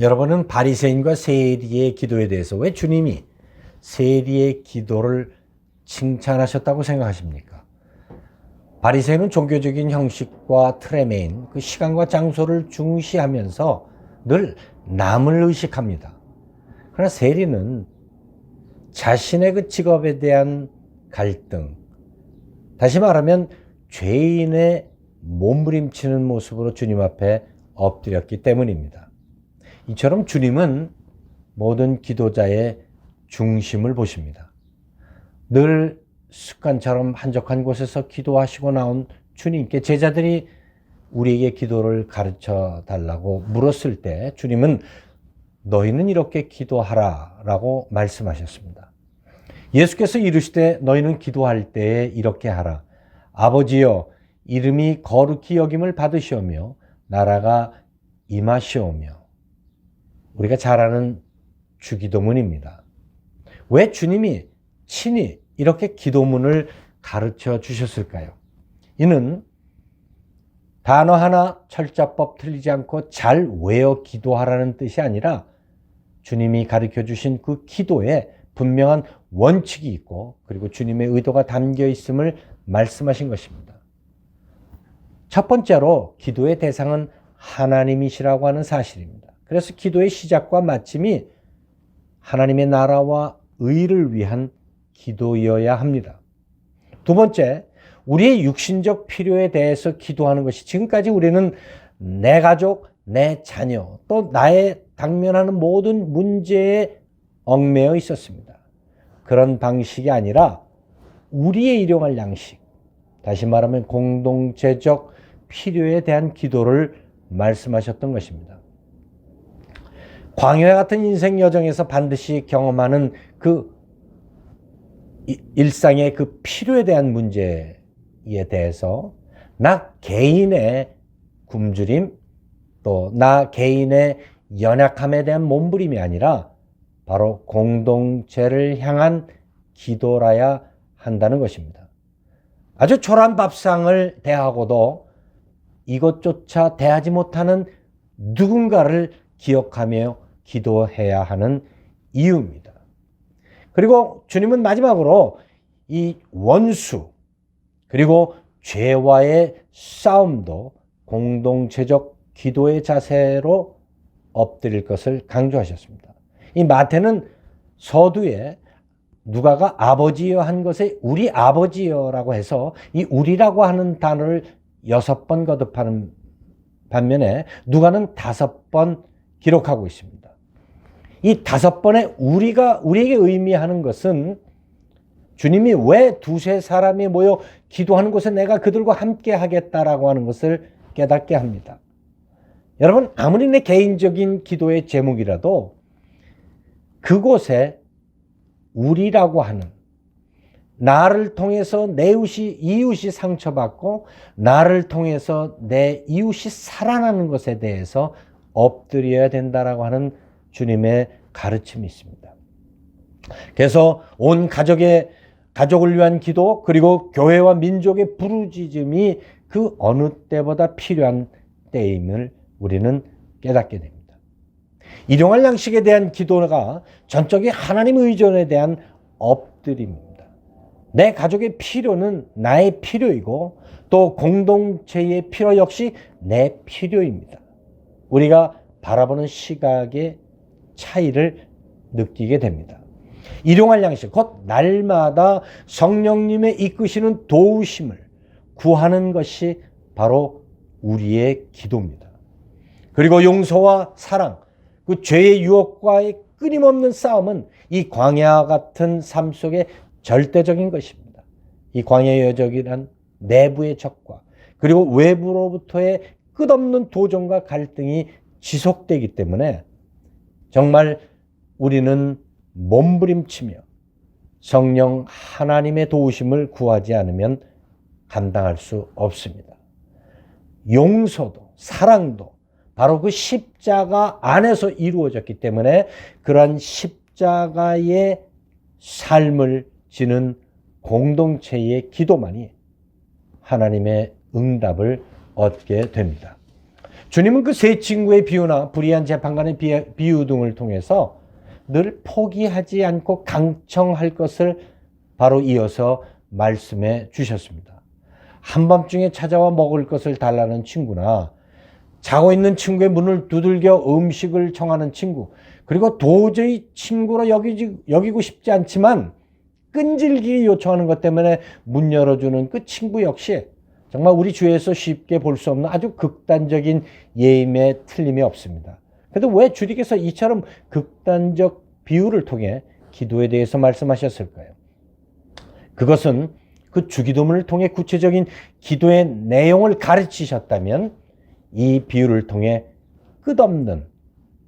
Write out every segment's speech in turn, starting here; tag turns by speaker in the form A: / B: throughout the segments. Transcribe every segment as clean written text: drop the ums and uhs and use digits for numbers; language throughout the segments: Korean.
A: 여러분은 바리새인과 세리의 기도에 대해서 왜 주님이 세리의 기도를 칭찬하셨다고 생각하십니까? 바리새인은 종교적인 형식과 틀에 매인 그 시간과 장소를 중시하면서 늘 남을 의식합니다. 그러나 세리는 자신의 그 직업에 대한 갈등, 다시 말하면 죄인의 몸부림치는 모습으로 주님 앞에 엎드렸기 때문입니다. 이처럼 주님은 모든 기도자의 중심을 보십니다. 늘 습관처럼 한적한 곳에서 기도하시고 나온 주님께 제자들이 우리에게 기도를 가르쳐 달라고 물었을 때 주님은 너희는 이렇게 기도하라 라고 말씀하셨습니다. 예수께서 이르시되 너희는 기도할 때에 이렇게 하라. 아버지여 이름이 거룩히 여김을 받으시오며 나라가 임하시오며. 우리가 잘 아는 주기도문입니다. 왜 주님이 친히 이렇게 기도문을 가르쳐 주셨을까요? 이는 단어 하나 철자법 틀리지 않고 잘 외워 기도하라는 뜻이 아니라 주님이 가르쳐 주신 그 기도에 분명한 원칙이 있고 그리고 주님의 의도가 담겨 있음을 말씀하신 것입니다. 첫 번째로 기도의 대상은 하나님이시라고 하는 사실입니다. 그래서 기도의 시작과 마침이 하나님의 나라와 의를 위한 기도여야 합니다. 두 번째, 우리의 육신적 필요에 대해서 기도하는 것이 지금까지 우리는 내 가족, 내 자녀, 또 나의 당면하는 모든 문제에 얽매여 있었습니다. 그런 방식이 아니라 우리의 일용할 양식, 다시 말하면 공동체적 필요에 대한 기도를 말씀하셨던 것입니다. 광야 같은 인생 여정에서 반드시 경험하는 그 일상의 그 필요에 대한 문제에 대해서 나 개인의 굶주림 또 나 개인의 연약함에 대한 몸부림이 아니라 바로 공동체를 향한 기도라야 한다는 것입니다. 아주 초라한 밥상을 대하고도 이것조차 대하지 못하는 누군가를 기억하며 기도해야 하는 이유입니다. 그리고 주님은 마지막으로 이 원수 그리고 죄와의 싸움도 공동체적 기도의 자세로 엎드릴 것을 강조하셨습니다. 이 마태는 서두에 누가가 아버지여 한 것에 우리 아버지여라고 해서 이 우리라고 하는 단어를 6번 거듭하는 반면에 누가는 5번 기록하고 있습니다. 이 5번의 우리가 우리에게 의미하는 것은 주님이 왜 두세 사람이 모여 기도하는 곳에 내가 그들과 함께 하겠다라고 하는 것을 깨닫게 합니다. 여러분, 아무리 내 개인적인 기도의 제목이라도 그곳에 우리라고 하는 나를 통해서 내 이웃이 상처받고 나를 통해서 내 이웃이 살아나는 것에 대해서 엎드려야 된다라고 하는 주님의 가르침이 있습니다. 그래서 온 가족을 위한 기도 그리고 교회와 민족의 부르짖음이 그 어느 때보다 필요한 때임을 우리는 깨닫게 됩니다. 일용할 양식에 대한 기도가 전적인 하나님 의존에 대한 엎드림입니다. 내 가족의 필요는 나의 필요이고 또 공동체의 필요 역시 내 필요입니다. 우리가 바라보는 시각의 차이를 느끼게 됩니다. 일용할 양식, 곧 날마다 성령님의 이끄시는 도우심을 구하는 것이 바로 우리의 기도입니다. 그리고 용서와 사랑, 그 죄의 유혹과의 끊임없는 싸움은 이 광야 같은 삶 속에 절대적인 것입니다. 이 광야의 여정이란 내부의 적과 그리고 외부로부터의 끝없는 도전과 갈등이 지속되기 때문에 정말 우리는 몸부림치며 성령 하나님의 도우심을 구하지 않으면 감당할 수 없습니다. 용서도 사랑도 바로 그 십자가 안에서 이루어졌기 때문에 그러한 십자가의 삶을 지는 공동체의 기도만이 하나님의 응답을 얻게 됩니다. 주님은 그 세 친구의 비유나 불의한 재판관의 비유 등을 통해서 늘 포기하지 않고 강청할 것을 바로 이어서 말씀해 주셨습니다. 한밤중에 찾아와 먹을 것을 달라는 친구나 자고 있는 친구의 문을 두들겨 음식을 청하는 친구, 그리고 도저히 친구로 여기고 싶지 않지만 끈질기게 요청하는 것 때문에 문 열어주는 그 친구 역시 정말 우리 주위에서 쉽게 볼 수 없는 아주 극단적인 예임에 틀림이 없습니다. 그래도 왜 주님께서 이처럼 극단적 비유를 통해 기도에 대해서 말씀하셨을까요? 그것은 그 주기도문을 통해 구체적인 기도의 내용을 가르치셨다면 이 비유를 통해 끝없는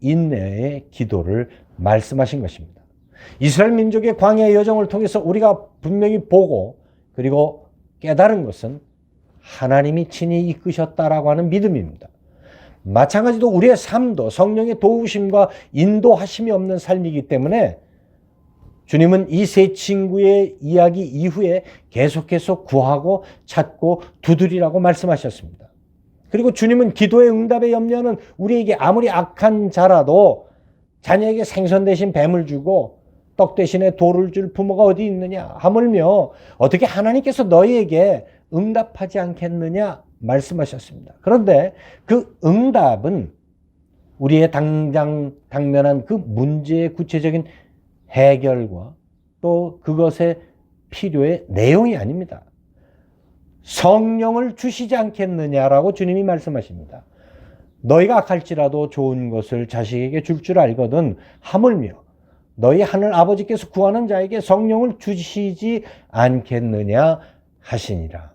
A: 인내의 기도를 말씀하신 것입니다. 이스라엘 민족의 광야의 여정을 통해서 우리가 분명히 보고 그리고 깨달은 것은 하나님이 친히 이끄셨다라고 하는 믿음입니다. 마찬가지로 우리의 삶도 성령의 도우심과 인도하심이 없는 삶이기 때문에 주님은 이 세 친구의 이야기 이후에 계속해서 구하고 찾고 두드리라고 말씀하셨습니다. 그리고 주님은 기도의 응답의 염려는 우리에게 아무리 악한 자라도 자녀에게 생선 대신 뱀을 주고 떡 대신에 돌을 줄 부모가 어디 있느냐 하물며 어떻게 하나님께서 너희에게 응답하지 않겠느냐 말씀하셨습니다. 그런데 그 응답은 우리의 당면한 그 문제의 구체적인 해결과 또 그것의 필요의 내용이 아닙니다. 성령을 주시지 않겠느냐라고 주님이 말씀하십니다. 너희가 악할지라도 좋은 것을 자식에게 줄 줄 알거든 하물며 너희 하늘 아버지께서 구하는 자에게 성령을 주시지 않겠느냐 하시니라.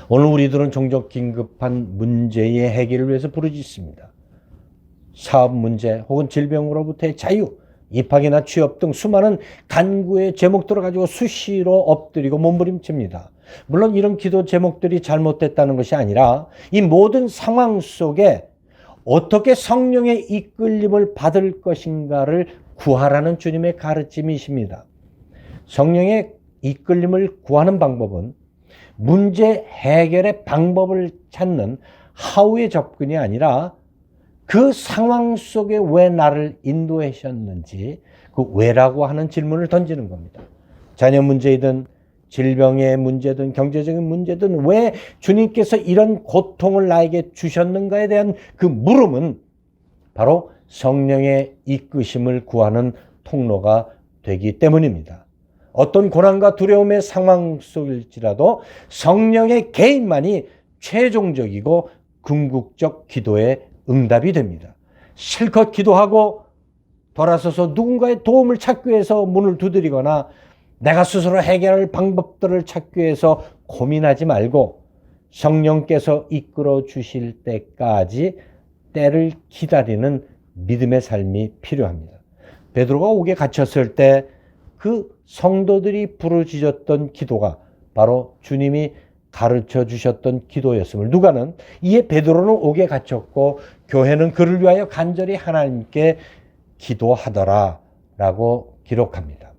A: 오늘 우리들은 종종 긴급한 문제의 해결을 위해서 부르짖습니다. 사업 문제 혹은 질병으로부터의 자유, 입학이나 취업 등 수많은 간구의 제목들을 가지고 수시로 엎드리고 몸부림칩니다. 물론 이런 기도 제목들이 잘못됐다는 것이 아니라 이 모든 상황 속에 어떻게 성령의 이끌림을 받을 것인가를 구하라는 주님의 가르침이십니다. 성령의 이끌림을 구하는 방법은 문제 해결의 방법을 찾는 하우의 접근이 아니라 그 상황 속에 왜 나를 인도하셨는지 그 왜라고 하는 질문을 던지는 겁니다. 자녀 문제이든 질병의 문제든 경제적인 문제든 왜 주님께서 이런 고통을 나에게 주셨는가에 대한 그 물음은 바로 성령의 이끄심을 구하는 통로가 되기 때문입니다. 어떤 고난과 두려움의 상황 속일지라도 성령의 개인만이 최종적이고 궁극적 기도의 응답이 됩니다. 실컷 기도하고 돌아서서 누군가의 도움을 찾기 위해서 문을 두드리거나 내가 스스로 해결할 방법들을 찾기 위해서 고민하지 말고 성령께서 이끌어 주실 때까지 때를 기다리는 믿음의 삶이 필요합니다. 베드로가 옥에 갇혔을 때 그 성도들이 부르짖었던 기도가 바로 주님이 가르쳐 주셨던 기도였음을 누가는 이에 베드로는 옥에 갇혔고 교회는 그를 위하여 간절히 하나님께 기도하더라 라고 기록합니다.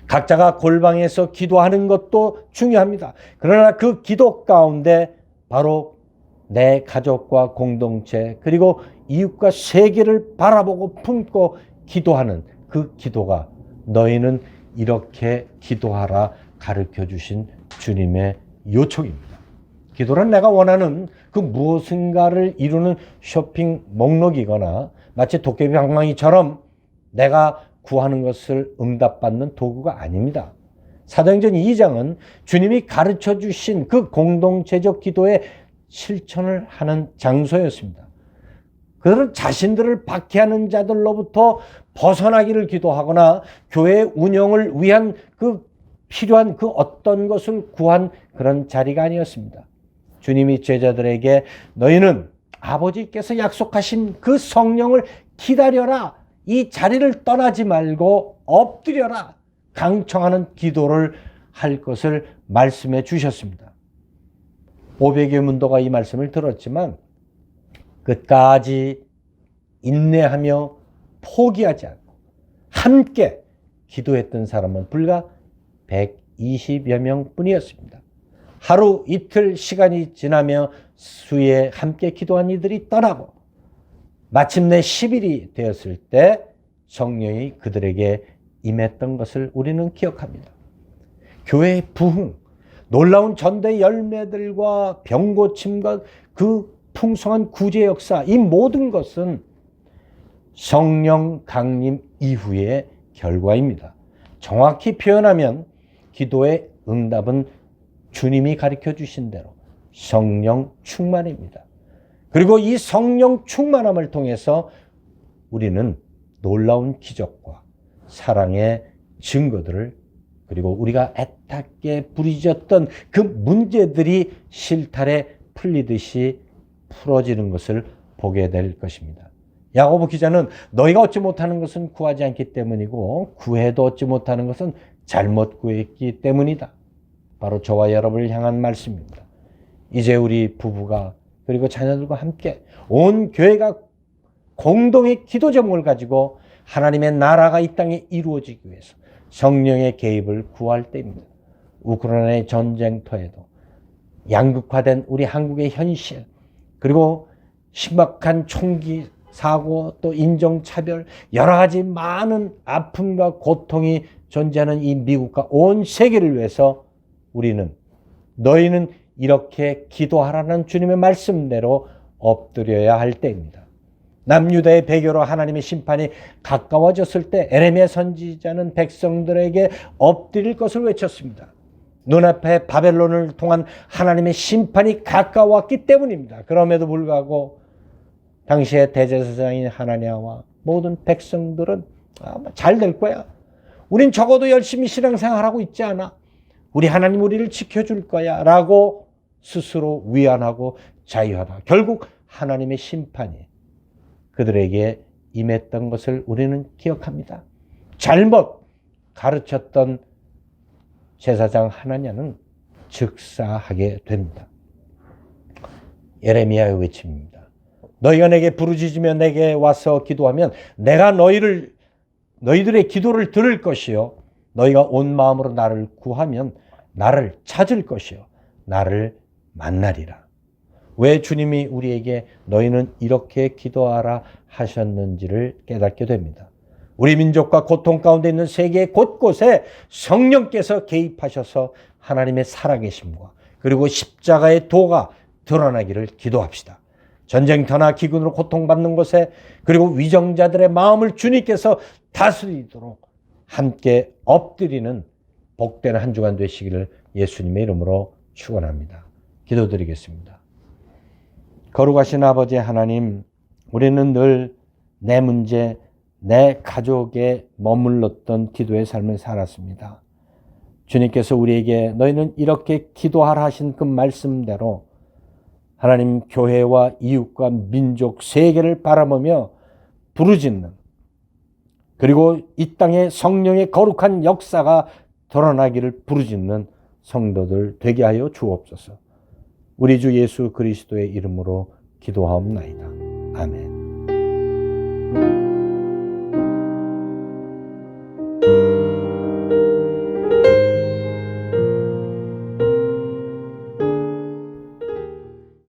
A: 각자가 골방에서 기도하는 것도 중요합니다. 그러나 그 기도 가운데 바로 내 가족과 공동체 그리고 이웃과 세계를 바라보고 품고 기도하는 그 기도가 너희는 이렇게 기도하라 가르쳐 주신 주님의 요청입니다. 기도는 내가 원하는 그 무엇인가를 이루는 쇼핑 목록이거나 마치 도깨비 방망이처럼 내가 구하는 것을 응답받는 도구가 아닙니다. 사도행전 2장은 주님이 가르쳐 주신 그 공동체적 기도의 실천을 하는 장소였습니다. 그들은 자신들을 박해하는 자들로부터 벗어나기를 기도하거나 교회 운영을 위한 그 필요한 그 어떤 것을 구한 그런 자리가 아니었습니다. 주님이 제자들에게 너희는 아버지께서 약속하신 그 성령을 기다려라. 이 자리를 떠나지 말고 엎드려라. 강청하는 기도를 할 것을 말씀해 주셨습니다. 500여 문도가 이 말씀을 들었지만 끝까지 인내하며 포기하지 않고 함께 기도했던 사람은 불과 120여 명뿐이었습니다. 하루 이틀 시간이 지나며 수에 함께 기도한 이들이 떠나고 마침내 10일이 되었을 때 성령이 그들에게 임했던 것을 우리는 기억합니다. 교회의 부흥, 놀라운 전대 열매들과 병고침과 그 풍성한 구제 역사, 이 모든 것은 성령 강림 이후의 결과입니다. 정확히 표현하면 기도의 응답은 주님이 가르쳐 주신 대로 성령 충만입니다. 그리고 이 성령 충만함을 통해서 우리는 놀라운 기적과 사랑의 증거들을, 그리고 우리가 애타게 부르짖었던 그 문제들이 실타래 풀리듯이 풀어지는 것을 보게 될 것입니다. 야고보 기자는 너희가 얻지 못하는 것은 구하지 않기 때문이고 구해도 얻지 못하는 것은 잘못 구했기 때문이다. 바로 저와 여러분을 향한 말씀입니다. 이제 우리 부부가 그리고 자녀들과 함께 온 교회가 공동의 기도 제목을 가지고 하나님의 나라가 이 땅에 이루어지기 위해서 성령의 개입을 구할 때입니다. 우크라이나의 전쟁터에도 양극화된 우리 한국의 현실, 그리고 심각한 총기 사고, 또 인종차별, 여러 가지 많은 아픔과 고통이 존재하는 이 미국과 온 세계를 위해서 우리는, 너희는 이렇게 기도하라는 주님의 말씀대로 엎드려야 할 때입니다. 남유다의 배교로 하나님의 심판이 가까워졌을 때 에레미야 선지자는 백성들에게 엎드릴 것을 외쳤습니다. 눈앞에 바벨론을 통한 하나님의 심판이 가까웠기 때문입니다. 그럼에도 불구하고 당시의 대제사장인 하나냐와 모든 백성들은 잘 될 거야. 우린 적어도 열심히 신앙생활하고 있지 않아. 우리 하나님 우리를 지켜줄 거야 라고 스스로 위안하고 자유하다. 결국 하나님의 심판이 그들에게 임했던 것을 우리는 기억합니다. 잘못 가르쳤던 제사장 하나냐는 즉사하게 됩니다. 예레미야의 외침입니다. 너희가 내게 부르짖으며 내게 와서 기도하면 내가 너희들의 기도를 들을 것이요 너희가 온 마음으로 나를 구하면 나를 찾을 것이요 나를 만나리라. 왜 주님이 우리에게 너희는 이렇게 기도하라 하셨는지를 깨닫게 됩니다. 우리 민족과 고통 가운데 있는 세계 곳곳에 성령께서 개입하셔서 하나님의 살아계심과 그리고 십자가의 도가 드러나기를 기도합시다. 전쟁터나 기근으로 고통받는 곳에, 그리고 위정자들의 마음을 주님께서 다스리도록 함께 엎드리는 복된 한 주간 되시기를 예수님의 이름으로 축원합니다. 기도드리겠습니다. 거룩하신 아버지 하나님, 우리는 늘 내 문제, 내 가족에 머물렀던 기도의 삶을 살았습니다. 주님께서 우리에게 너희는 이렇게 기도하라 하신 그 말씀대로 하나님 교회와 이웃과 민족 세계를 바라보며 부르짖는, 그리고 이 땅에 성령의 거룩한 역사가 드러나기를 부르짖는 성도들 되게 하여 주옵소서. 우리 주 예수 그리스도의 이름으로 기도하옵나이다. 아멘.